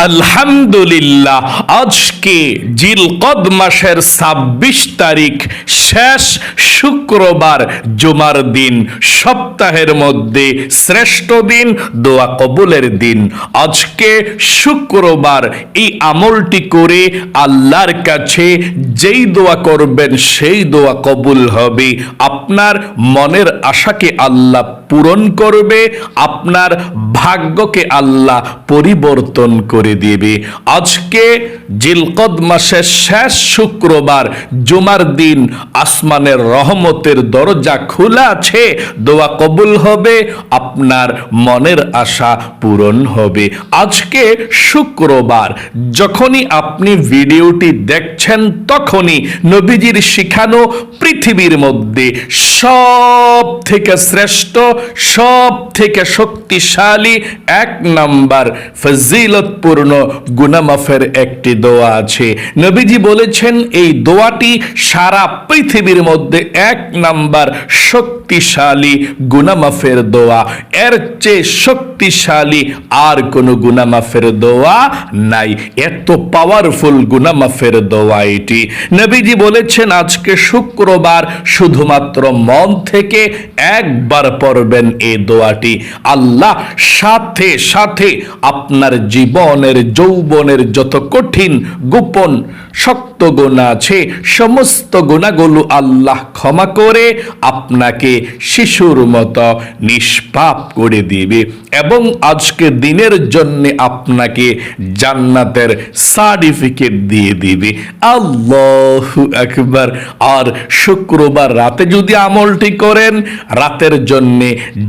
আলহামদুলিল্লাহ, আজকে জিলকদ মাসের ২৬ তারিখ, শেষ শুক্রবার, জুমার দিন, সপ্তাহের মধ্যে শ্রেষ্ঠ দিন, দোয়া কবুলের দিন। আজকে শুক্রবার, এই আমলটি করে আল্লাহর কাছে যেই দোয়া করবেন সেই দোয়া কবুল হবে। আপনার মনের আশাকে আল্লাহ পূরণ করবে, আপনার ভাগ্যকে আল্লাহ পরিবর্তন করে দিবে। আজকে জিলকদ মাসের শেষ শুক্রবার, জুমার দিন, আসমানের রহমতের দরজা খোলা আছে, দোয়া কবুল হবে, আপনার মনের আশা পূরণ হবে। আজকে শুক্রবার, যখনই আপনি ভিডিওটি দেখছেন তখনই নবীজির শিখানো পৃথিবীর মধ্যে সব থেকে শ্রেষ্ঠ, সব থেকে শক্তিশালী, এক নাম্বার ফজিলতপূর্ণ গুনামাফের একটি দোয়া আছে। নবীজি বলেছেন এই দোয়াটি সারা পৃথিবীর মধ্যে এক নাম্বার শক্তিশালী গুনামাফের দোয়া। এর চেয়ে শক্তিশালী আর কোনো গুনামাফের দোয়া নাই। এত পাওয়ারফুল গুনামাফের দোয়া এটি। নবীজি বলেছেন আজকে শুক্রবার শুধুমাত্র মন থেকে একবার পড়বেন এই দোয়াটি, আল্লাহ সাথে সাথে আপনার জীবনের যৌবনের যত কঠিন গোপন শক্ত গুনাহ আছে সমস্ত গুনাহগুলো আল্লাহ ক্ষমা করে আপনাকে শিশুর মতো নিষ্পাপ করে দিবে এবং আজকে দিনের জন্য আপনাকে জান্নাতের সার্টিফিকেট দিয়ে দিবে। আল্লাহু আকবার। আর শুক্রবার রাতে যদি আমলটি করেন, রাতের জন্য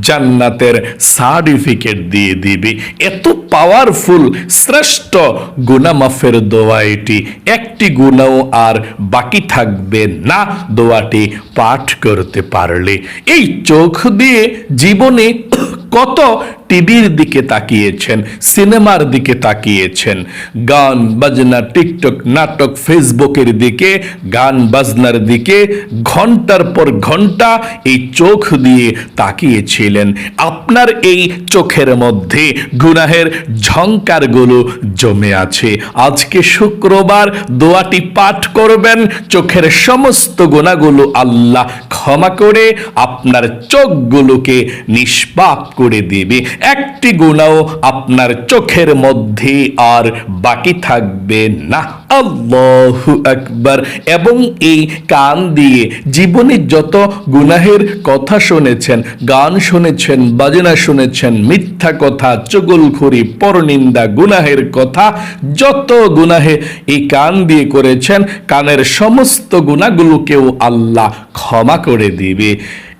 জান্নাতের সার্টিফিকেট দিয়ে দিবে। এত পাওয়ারফুল শ্রেষ্ঠ গুনাহ মাফের দোয়া এটি। একটি গুনাহ আর বাকি থাকবে না দোয়াটি পাঠ করতে পারলে। এই চোখ দিয়ে জীবনে কত টিভির দিকে তাকিয়েছেন, সিনেমার দিকে তাকিয়েছেন, গান বাজনা, টিকটক, নাটক, ফেসবুকের দিকে, গান বাজনার দিকে ঘন্টার পর ঘন্টা এই চোখ দিয়ে তাকিয়েছিলেন। আপনার এই চোখের মধ্যে গুনাহের ঝংকারগুলো জমে আছে। আজকে শুক্রবার দোয়াটি পাঠ করবেন, চোখের সমস্ত গুনাহগুলো আল্লাহ ক্ষমা করে আপনার চোখগুলোকে নিষ্পাপ করে দিবে। একটি গুনাহ আপনার চোখের মধ্যে আর বাকি থাকবে না। আল্লাহু আকবার। এবং এই কান দিয়ে জীবনে যত গুনাহের কথা শুনেছেন, গান শুনেছেন, বাজনা শুনেছেন, মিথ্যা কথা, চুগলখড়ি, পরনিন্দা, গুনাহের কথা, যত গুনাহে এই কান দিয়ে করেছেন, কানের সমস্ত গুনাহগুলোকেও আল্লাহ ক্ষমা করে দিবে।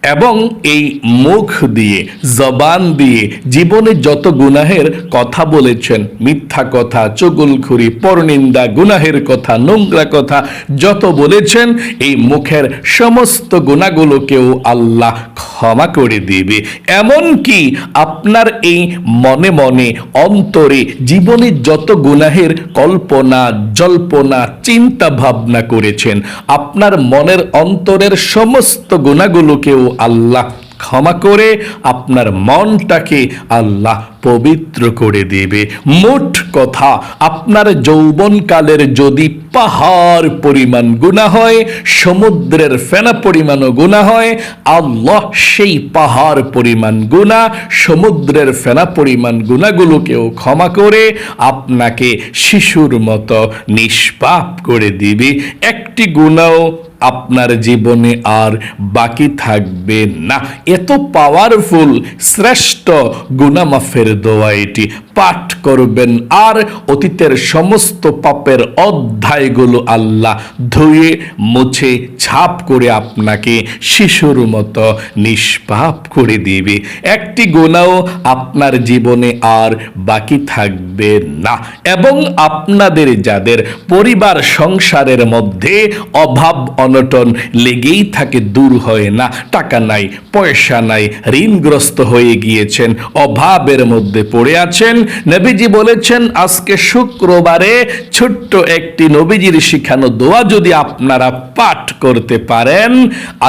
এবং এই মুখ দিয়ে, জবান দিয়ে জীবনে যত গুনাহের কথা বলেছেন, মিথ্যা কথা, চুগলখড়ি, পরনিন্দা, গুনাহের কথা, নোংরা কথা যত বলেছেন, এই মুখের সমস্ত গুনাহগুলোকেও আল্লাহ ক্ষমা করে দিবে। এমনকি আপনার এই মনে মনে অন্তরে জীবনে যত গুনাহের কল্পনা, জল্পনা, চিন্তা ভাবনা করেছেন, আপনার মনের অন্তরের সমস্ত গুনাহগুলোকেও আল্লাহ ক্ষমা করে আপনার মনটাকে আল্লাহ পবিত্র করে দেবে। মোট কথা, আপনার যৌবনকালের যদি পাহাড় পরিমাণ গুনাহ হয়, সমুদ্রের ফেনা পরিমাণও গুনাহ হয়, আল্লাহ সেই পাহাড় পরিমাণ গুনাহ, সমুদ্রের ফেনা পরিমাণ গুনাহগুলোকেও ক্ষমা করে আপনাকে শিশুর মতো নিষ্পাপ করে দিবে। একটি গুনাহ আপনার জীবনে আর বাকি থাকবে না। এত পাওয়ারফুল শ্রেষ্ঠ গুনাহ মাফের দোয়া এটি। পাঠ করবেন আর অতীতের সমস্ত পাপের অধ্যায়গুলো আল্লাহ ধুয়ে মুছে ছাপ করে আপনাকে শিশুর মতো নিষ্পাপ করে দিবে। একটি গুনাহ আপনার জীবনে আর বাকি থাকবে না। এবং আপনাদের যাদের পরিবার সংসারের মধ্যে অভাব অনটন লেগেই থাকে, দূর হয় না, টাকা নাই, পয়সা নাই, ঋণগ্রস্ত হয়ে গিয়েছেন, অভাবের মধ্যে পড়ে আছেন, নবীজি বলেছেন আজকে শুক্রবারে ছোট্ট একটি নবীজির শিখানো দোয়া যদি আপনারা পাঠ করতে পারেন,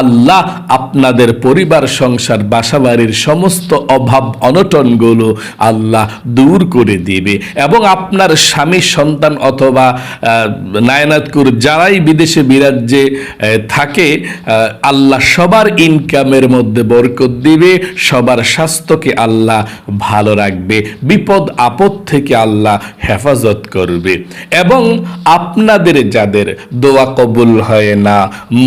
আল্লাহ আপনাদের পরিবার সংসার বাসাবাড়ির সমস্ত অভাব অনটনগুলো আল্লাহ দূর করে দিবে এবং আপনার স্বামী সন্তান অথবা নায়নাতকুর যারাই বিদেশে বিরাজ্যে থাকে, আল্লাহ সবার ইনকামের মধ্যে বরকত দিবে, সবার স্বাস্থ্যকে আল্লাহ ভালো রাখবে, বিপদ আপদ থেকে আল্লাহ হেফাজত করবে। এবং আপনাদের যাদের দোয়া কবুল হয় না,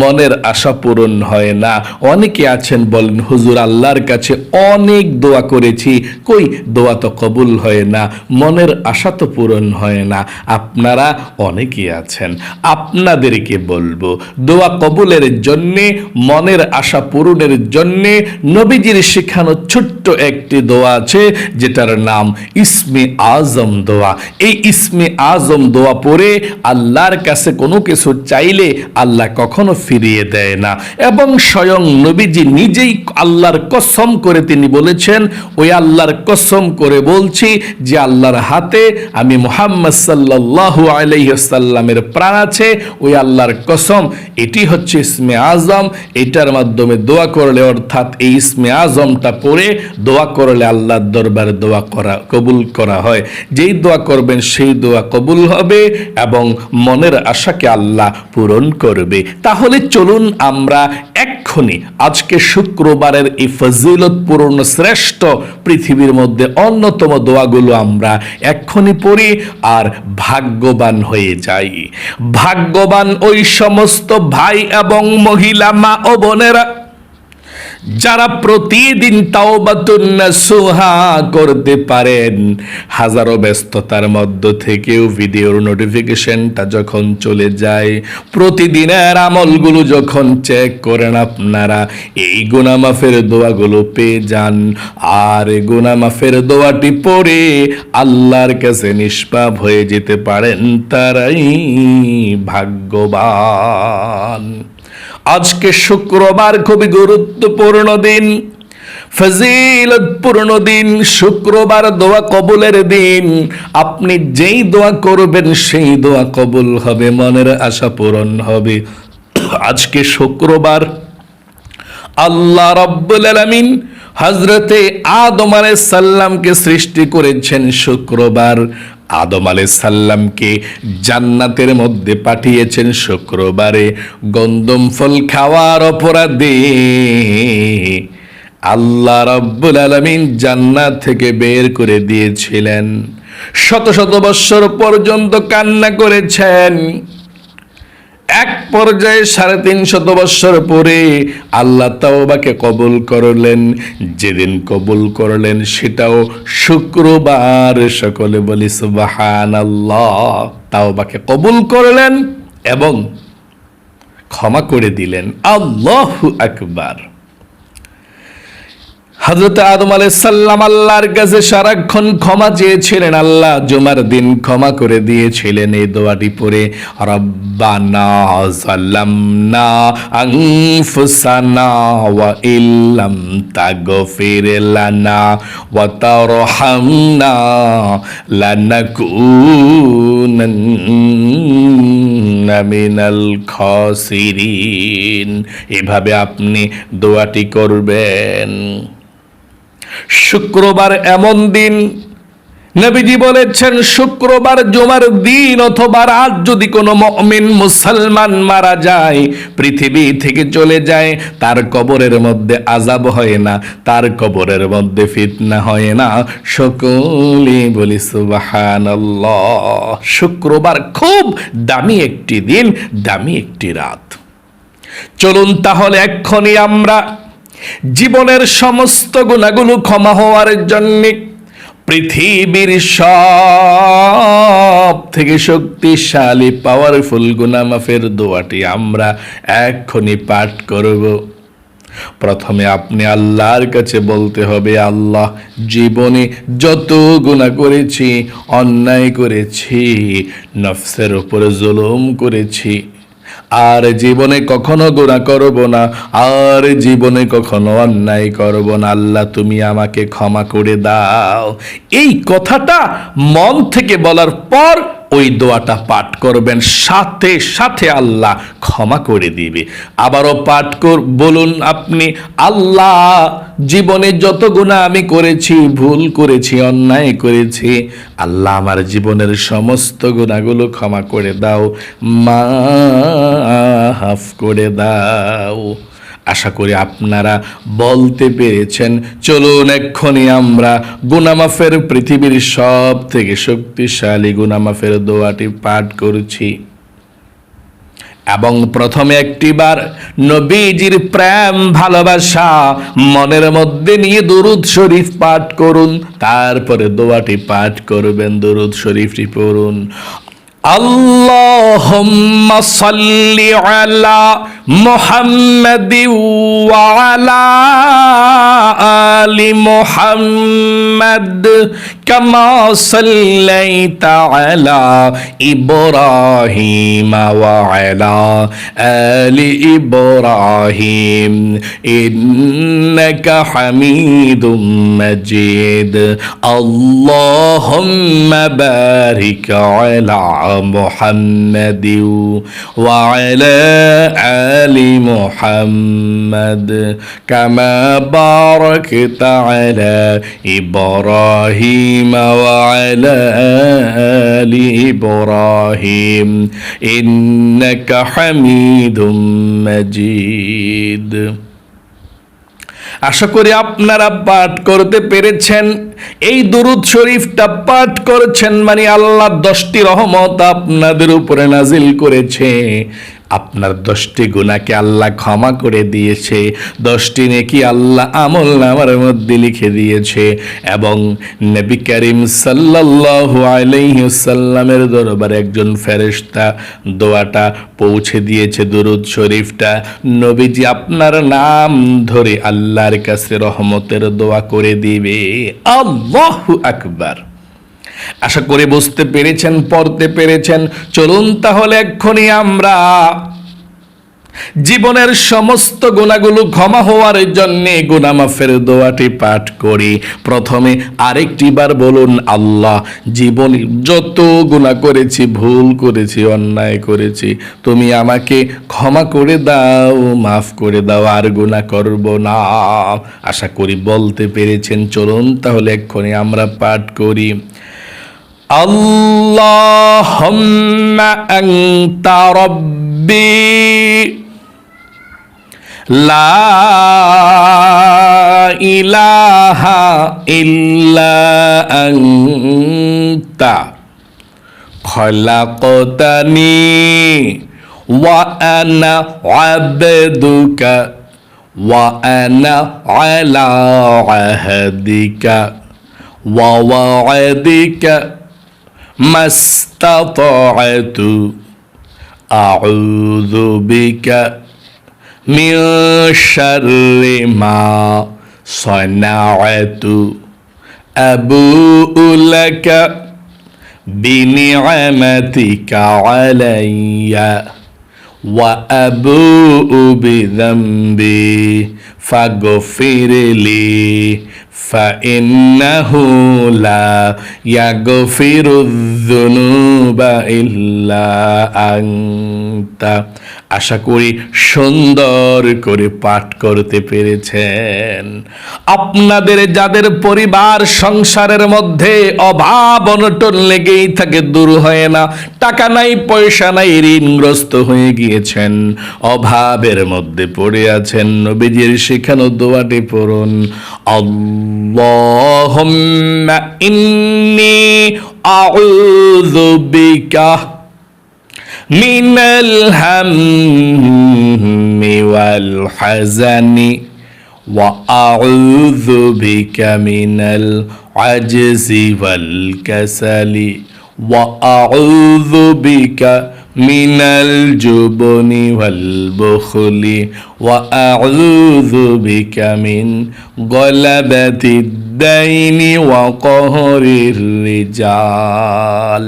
মনের আশা পূরণ হয় না, অনেকে আছেন বলেন হুজুর আল্লাহর কাছে অনেক দোয়া করেছি, কই দোয়া তো কবুল হয় না, মনের আশা তো পূরণ হয় না। আপনারা অনেকে আছেন, আপনাদেরকে বলবো দোয়া কবুলের জন্যে, মনের আশা পূরণের জন্যে নবীজির শেখানো ছোট্ট একটি দোয়া আছে যেটার নাম ইসমে আজম দোয়া। এই ইসমে আজম দোয়া পড়ে আল্লাহর কাছে কোনো কিছু চাইলে আল্লাহ কখনো ফিরিয়ে দেয় না। এবং স্বয়ং নবীজি নিজেই আল্লাহর কসম করে তিনি বলেছেন, ওই আল্লাহর কসম করে বলছি যে আল্লাহর হাতে আমি মুহাম্মদ সাল্লাল্লাহু আলাইহি ওয়াসাল্লামের প্রাণ আছে, ওই আল্লাহর কসম এটি হচ্ছে ইসমে আজম। এটার মাধ্যমে দোয়া করলে, অর্থাৎ এই ইসমে আজমটা পড়ে দোয়া করলে আল্লাহর দরবারে দোয়া কবুল করা হয়। যেই দোয়া করবেন সেই দোয়া কবুল হবে এবং মনের আশাকে আল্লাহ পূরণ করবে। তাহলে চলুন আমরা এক্ষুনি আজকে শুক্রবারের এই ফজিলতপূর্ণ শ্রেষ্ঠ পৃথিবীর মধ্যে অন্যতম দোয়াগুলো আমরা এক্ষুনি পড়ি আর ভাগ্যবান হয়ে যাই। ভাগ্যবান ওই সমস্ত ভাই এবং মহিলা, মা ও বোনেরা যারা প্রতিদিন তাওবাতুন নাসুহা করতে পারেন। হাজারো ব্যস্ততার মধ্য থেকেও ভিডিওর নোটিফিকেশনটা যখন চলে যায়, প্রতিদিনের আমলগুলো যখন চেক করেন, আপনারা এই গুনাহ মাফের দোয়াগুলো পেয়ে যান। আর গুনাহ মাফের দোয়াটি পড়ে আল্লাহর কাছে নিষ্পাপ হয়ে যেতে পারেন, তারাই ভাগ্যবান। আজকে শুক্রবার খুবই গুরুত্বপূর্ণ দিন, ফজিলতপূর্ণ দিন, শুক্রবার দোয়া কবুলের দিন। আপনি যেই দোয়া করবেন সেই দোয়া কবুল হবে, মনের আশা পূরণ হবে। আজকে শুক্রবার আল্লাহ রাব্বুল আলামিন হযরতে আদম আলাইহিস সালামকে সৃষ্টি করেছেন শুক্রবার। আদম আলাইহিস সালামকে জান্নাতের মধ্যে পাঠিয়েছেন শুক্রবারে। গন্ধম ফল খাওয়ার অপরাধে আল্লাহ রাব্বুল আলামিন জান্নাত থেকে বের করে দিয়েছিলেন। শত শত বৎসর পর্যন্ত কান্না করেছেন। এক পর্যায়ে 350 বৎসর পরে আল্লাহ তাওবাকে কবুল করলেন। যেদিন কবুল করলেন সেটাও শুক্রবার। সকলে বলি সুবহানাল্লাহ। তাওবাকে কবুল করলেন এবং ক্ষমা করে দিলেন। আল্লাহু আকবার। হযরত আদম আলাইহিস সালাম আল্লাহর কাছে সারাক্ষণ ক্ষমা চেয়েছিলেন, আল্লাহ জুমার দিন ক্ষমা করে দিয়েছিলেন এই দোয়াটি পড়ে, রব্বানা যালামনা আনফুসানা ওয়া ইল্লাম তাগফির লানা ওয়া তারহামনা লানাকুনান্না মিনাল খাসিরিন। এভাবে আপনি দোয়াটি করবেন। শুক্রবার এমন দিন, নবীজি বলেছেন শুক্রবার জুমার দিন অথবা রাত যদি কোনো মুমিন মুসলমান মারা যায়, পৃথিবী থেকে চলে যায়, তার কবরের মধ্যে আযাব হয় না, তার কবরের মধ্যে ফিতনা হয় না। সকলে বলি সুবহানাল্লাহ। শুক্রবার খুব দামি একটি দিন, দামি একটি রাত। চলুন তাহলে এক্ষুনি আমরা জীবনের সমস্ত গুনাহগুলো ক্ষমা হওয়ার জন্য পৃথিবীর সব থেকে শক্তিশালী পাওয়ারফুল গুনাহ মাফের দোয়াটি আমরা এক্ষুনি পাঠ করব। প্রথমে আপনি আল্লাহর কাছে বলতে হবে, আল্লাহ জীবনে যত গুনাহ করেছি, অন্যায় করেছি, নফসের উপরে জুলুম করেছি, আর জীবনে কখনো গুনাহ করব না, আর জীবনে কখনো অন্যায় করব না, আল্লাহ তুমি আমাকে ক্ষমা করে দাও। এই কথাটা মন থেকে বলার পর ওই দোয়াটা পাঠ করবেন, সাথে সাথে আল্লাহ ক্ষমা করে দিবে। আবারও পাঠ বলুন আপনি, আল্লাহ জীবনে যত গুনাহ আমি করেছি, ভুল করেছি, অন্যায় করেছি, আল্লাহ আমার জীবনের সমস্ত গুনাহগুলো ক্ষমা করে দাও, মাফ করে দাও। আশা করি আপনারা বলতে পেরেছেন। চলুন এক্ষুনি আমরা গুনাহ মাফের পৃথিবীর সব থেকে শক্তিশালী গুনাহ মাফের দোয়াটি পাঠ করছি। এবং প্রথমে একটিবার নবীজির প্রেম ভালোবাসা মনের মধ্যে নিয়ে দুরূদ শরীফ পাঠ করুন, তারপরে দোয়াটি পাঠ করবেন। দুরূদ শরীফটি পড়ুন। আল্লাহুম্মা সাল্লি আলা মুহাম্মাদিন ওয়া আলা আলি মুহাম্মাদ কামা সাল্লাইতা আলা ইব্রাহিম ওয়া আলা আলি ইব্রাহিম ইন্নাকা হামিদুম মাজিদ। আল্লাহুম্মা বারিক আলা محمد وعلى آل محمد كما باركت على إبراهيم وعلى آل إبراهيم إنك حميد مجيد। আশা করি আপনারা পাঠ করতে পেরেছেন। এই দুরূদ শরীফটা পাঠ করেছেন মানে আল্লাহ 10টি রহমত আপনাদের উপরে নাজিল করেছে। আপনার 10টি গুনাহকে আল্লাহ ক্ষমা করে দিয়েছে, 10টি নেকি আল্লাহ আমলনামার মধ্যে লিখে দিয়েছে। এবং নবী করিম সাল্লাল্লাহু আলাইহি ওয়াসাল্লামের দরবারে একজন ফেরেশতা দোয়াটা পৌঁছে দিয়েছে, দুরূদ শরীফটা। নবীজি আপনার নাম ধরে আল্লাহর কাছে রহমতের দোয়া করে দিবে। আল্লাহু আকবার। আশা করি বুঝতে পেরেছেন, পড়তে পেরেছেন। চলুন তাহলে এক্ষুনি আমরা জীবনের সমস্ত গুনাহগুলো ক্ষমা হওয়ার জন্য গুনাহ মাফের দোয়াটি পাঠ করি। প্রথমে আরেকটি বার বলুন, আল্লাহ জীবনে যত গুনাহ করেছি, ভুল করেছি, অন্যায় করেছি, তুমি আমাকে ক্ষমা করে দাও, মাফ করে দাও, আর গুনাহ করব না। আশা করি বলতে পেরেছেন। চলুন তাহলে এক্ষুনি আমরা পাঠ করি। আল্লাহুম্মা আনতা রাব্বি লা ইলাহা ইল্লা আনতা খলাকতানি ওয়া আনা আবদুকা ওয়া আনা আলা আহদিকা ওয়া ওয়া'দিকা মাস্তাতা'তু আউযু বিকা মিন শাররি মা সানা'তু আবু'ু লাকা বিনি'মাতিকা আলাইয়া ওয়া আবু'ু বিযামবি ফাগফিরলি ফাইন্নাহু লা ইয়াগফিরুয যুনুবা ইল্লা আনতা। আশা করি সুন্দর করে পাঠ করতে পেরেছেন। আপনাদের যাদের পরিবার সংসারের মধ্যে অভাব অনটন লেগেই থাকে, দূর হয় না, টাকা নাই, পয়সা নাই, ঋণগ্রস্ত হয়ে গিয়েছেন, অভাবের মধ্যে পড়ে আছেন, নবীজির শেখানো দোয়াটি পড়ুন। আল্লাহুম্মা ইন্নী আউযু বিকা মিনাল হাম্মি ওয়াল হাযানি ওয়া আউযু বিকা মিনাল আজজি ওয়াল কাসালি ওয়া আউযু বিকা মিনাল জুবনি ওয়াল বুখলি ওয়া আউযু বিকা মিন গলাবাতিদ দাইনি ওয়া কহরির রিজাল।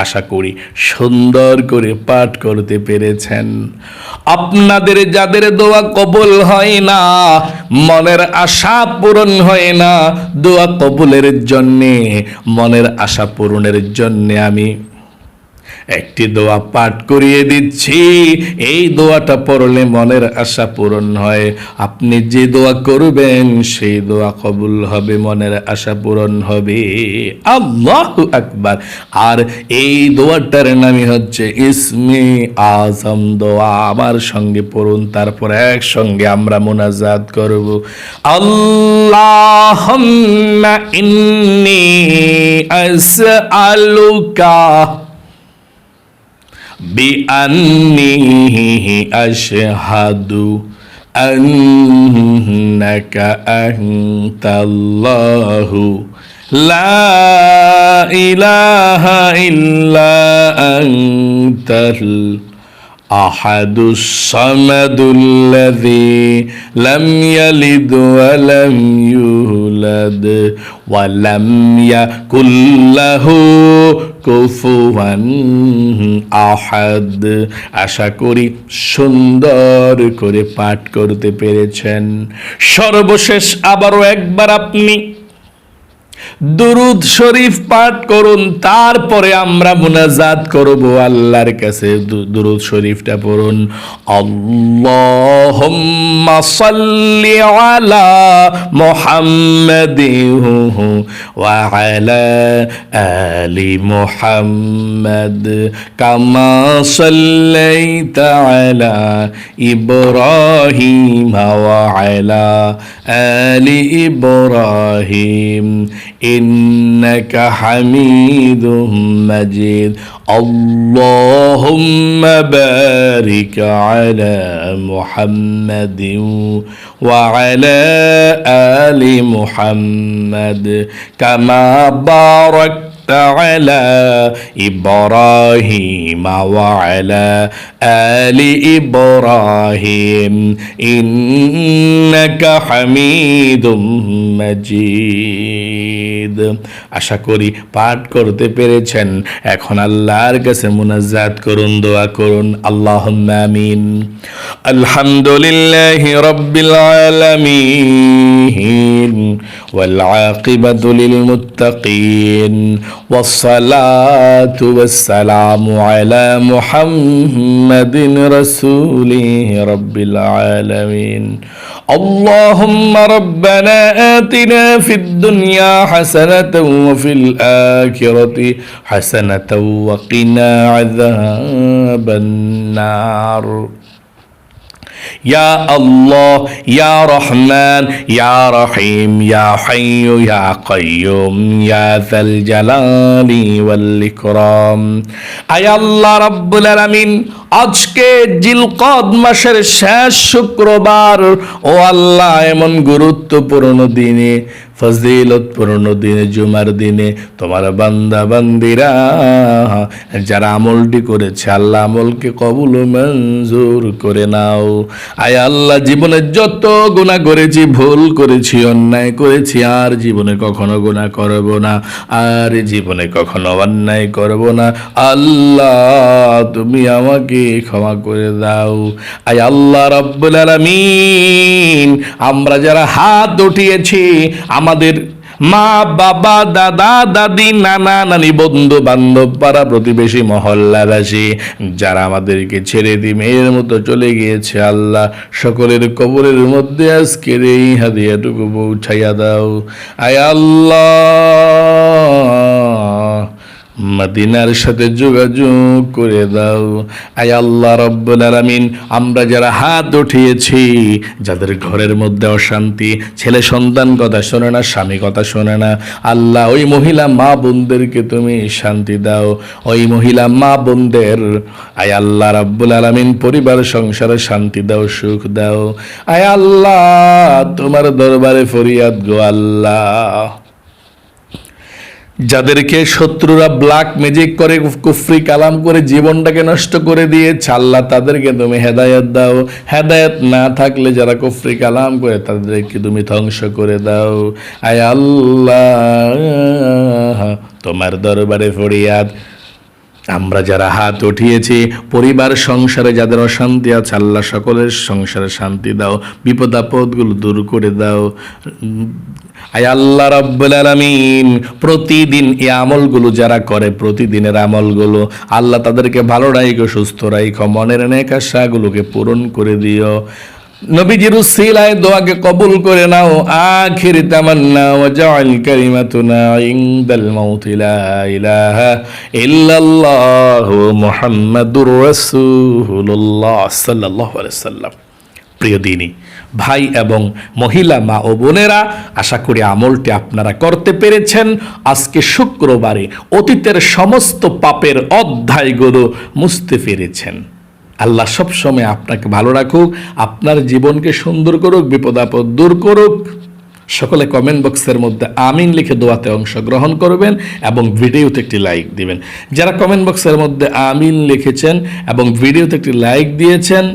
আশা করি সুন্দর করে পাঠ করতে পেরেছেন। আপনাদের যাদের দোয়া কবুল হয় না, মনের আশা পূরণ হয় না, দোয়া কবুলের জন্যে, মনের আশা পূরণের জন্যে আমি একটি দোয়া পাঠ করিয়ে দিচ্ছি। এই দোয়াটা পড়লে মনের আশা পূরণ হয়। আপনি যে দোয়া করবেন সেই দোয়া কবুল হবে, মনের আশা পূরণ হবে। আল্লাহু আকবার। আর এই দোয়াটার নামই হচ্ছে ইসমে আজম দোয়া। আমার সঙ্গে পড়ুন, তারপর একসঙ্গে আমরা মুনাজাত করব। আল্লাহুম্মা ইন্নী আসআলুকা بأني أشهد أنك أنت الله لا إله إلا أنت الأحد الصمد الذي لم يلد ولم يولد ولم يكن له কুফুয়ান আহাদ। আশা করি সুন্দর করে পাঠ করতে পেরেছেন। সর্বশেষ আবারও একবার আপনি দুরুদ শরীফ পাঠ করুন, তারপরে আমরা মুনাজাত করব আল্লাহর কাছে। দুরুদ শরীফটা পড়ুন। আল্লাহুম্মা সাল্লি আলা মুহাম্মাদিন ওয়া আলা আলি মুহাম্মাদ কামা সাল্লাইতা আলা ইব্রাহিম ওয়া আলা আলি ইব্রাহিম إنك حميد مجيد اللهم بارك على محمد وعلى آل محمد كما باركت على إبراهيم وعلى آل إبراهيم إنك حميد مجيد। আশা করি পাঠ করতে পেরেছেন। এখন আল্লাহর কাছে মুনাজাত করুন, দোয়া করুন। আল্লাহুম্মা আমিন। আলহামদুলিল্লাহি রাব্বিল আলামিন ওয়াল আকিবাতু লিল মুত্তাকিন ওয়াস সালাতু ওয়াস সালামু আলা মুহাম্মাদিন রাসূলিহি রাব্বিল আলামিন। اللهم ربنا آتنا في الدنيا حسنة وفي الآخرة حسنة وقنا عذاب النار। يا الله يا رحمن يا رحيم يا حي يا قيوم يا ذا الجلال والإكرام। আয় আল্লাহ রাব্বুল আলামিন, আজকে জিলকদ মাসের শেষ শুক্রবার, ও আল্লাহ এমন গুরুত্বপূর্ণ দিনে, ফজিলতপূর্ণ দিনে, জুমার দিনে তোমার বান্দা বান্দিরা যারা আমলটি করেছে, আল্লাহ আমলকে কবুল ও মঞ্জুর করে নাও। আয় আল্লাহ, জীবনে যত গুনাহ করেছি, ভুল করেছি, অন্যায় করেছি, আর জীবনে কখনো গুনাহ করব না, আর জীবনে কখনো অন্যায় করব না। আল্লাহ তুমি আমাকে ক্ষমা করে দাও। আয় আল্লাহ রাব্বুল আলামিন, আমরা যারা হাত উঠিয়েছি, আমাদের মা বাবা দাদা দাদি নানা নানি বন্ধু বান্ধব পাড়া প্রতিবেশী মহল্লাবাসী যারা আমাদেরকে ছেড়ে দিয়ে মেয়ের মতো চলে গিয়েছে, আল্লাহ সকলের কবরের মধ্যে আজকের এই হাদিয়াটুকু পৌঁছাইয়া দাও। আয় আল্লাহ মদিনার সাথে যোগাযোগ করে দাও। আয় আল্লাহ রাব্বুল আলামিন, আমরা যারা হাত উঠিয়েছি, যাদের ঘরের মধ্যে অশান্তি, ছেলে সন্তান কথা শোনে না, স্বামী কথা শোনে না, আল্লাহ ওই মহিলা মা বোনদেরকে তুমি শান্তি দাও। ওই মহিলা মা বোনদের আয় আল্লাহ রাব্বুল আলামিন পরিবার সংসারে শান্তি দাও, সুখ দাও। আয় আল্লাহ তোমার দরবারে ফরিয়াদ গো আল্লাহ, যাদেরকে শত্রুরা ব্ল্যাক ম্যাজিক করে, কুফরি কালাম করে জীবনটাকে নষ্ট করে দিয়েছে, আল্লাহ তাদেরকে তুমি হেদায়েত দাও। হেদায়েত না থাকলে যারা কুফরি কালাম করে তাদেরকে তুমি ধ্বংস করে দাও। আয় আল্লাহ তোমার দরবারে ফরিয়াদ, আমরা যারা হাত উঠিয়েছি, পরিবার সংসারে যাদের অশান্তি আছে, আল্লাহ সকলের সংসারে শান্তি দাও, বিপদ আপদগুলো দূর করে দাও। আয় আল্লাহ রাব্বুল আলামিন, প্রতিদিন এই আমলগুলো যারা করে, প্রতিদিনের আমলগুলো আল্লাহ তাদেরকে ভালো রাখো, সুস্থ রাখো, মনের নেক আশাগুলোকে পূরণ করে দিও। নবীজির উসিলায় দোয়াকে কবুল করে নাও। আখির তামান্না ওয়া জাআল কালিমাতুনা ইনদাল মাউত লা ইলাহা ইল্লাল্লাহু মুহাম্মাদুর রাসূলুল্লাহ সাল্লাল্লাহু আলাইহি সাল্লাম। প্রিয় দিনী ভাই এবং মহিলা মা ও বোনেরা, আশা করি আমলটি আপনারা করতে পেরেছেন। আজকে শুক্রবারে অতীতের সমস্ত পাপের অধ্যায়গুলো মুছতে পেরেছেন। আল্লাহ সবসময় আপনাকে ভালো রাখুক, আপনার জীবনকে সুন্দর করুক, বিপদ আপদ দূর করুক। সকলে কমেন্ট বক্সের মধ্যে আমিন লিখে দোয়াতে অংশগ্রহণ করবেন এবং ভিডিওতে একটি লাইক দিবেন। যারা কমেন্ট বক্সের মধ্যে আমিন লিখেছেন এবং ভিডিওতে একটি লাইক দিয়েছেন,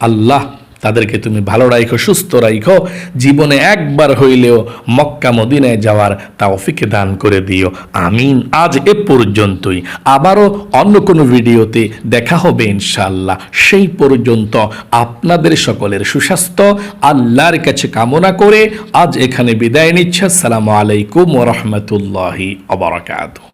আল্লাহ তাদেরকে তুমি ভালো রাখো, সুস্থ রাখো, জীবনে একবার হইলেও মক্কা মদিনায় যাওয়ার তৌফিক দান করে দিও। আমিন। আজ এ পর্যন্তই, আবারও অন্য কোনো ভিডিওতে দেখা হবে ইনশাআল্লাহ। সেই পর্যন্ত আপনাদের সকলের সুস্বাস্থ্য আল্লাহর কাছে কামনা করে আজ এখানে বিদায় নিচ্ছে। আসসালামু আলাইকুম ওয়া রাহমাতুল্লাহি ওয়া বারাকাতুহু।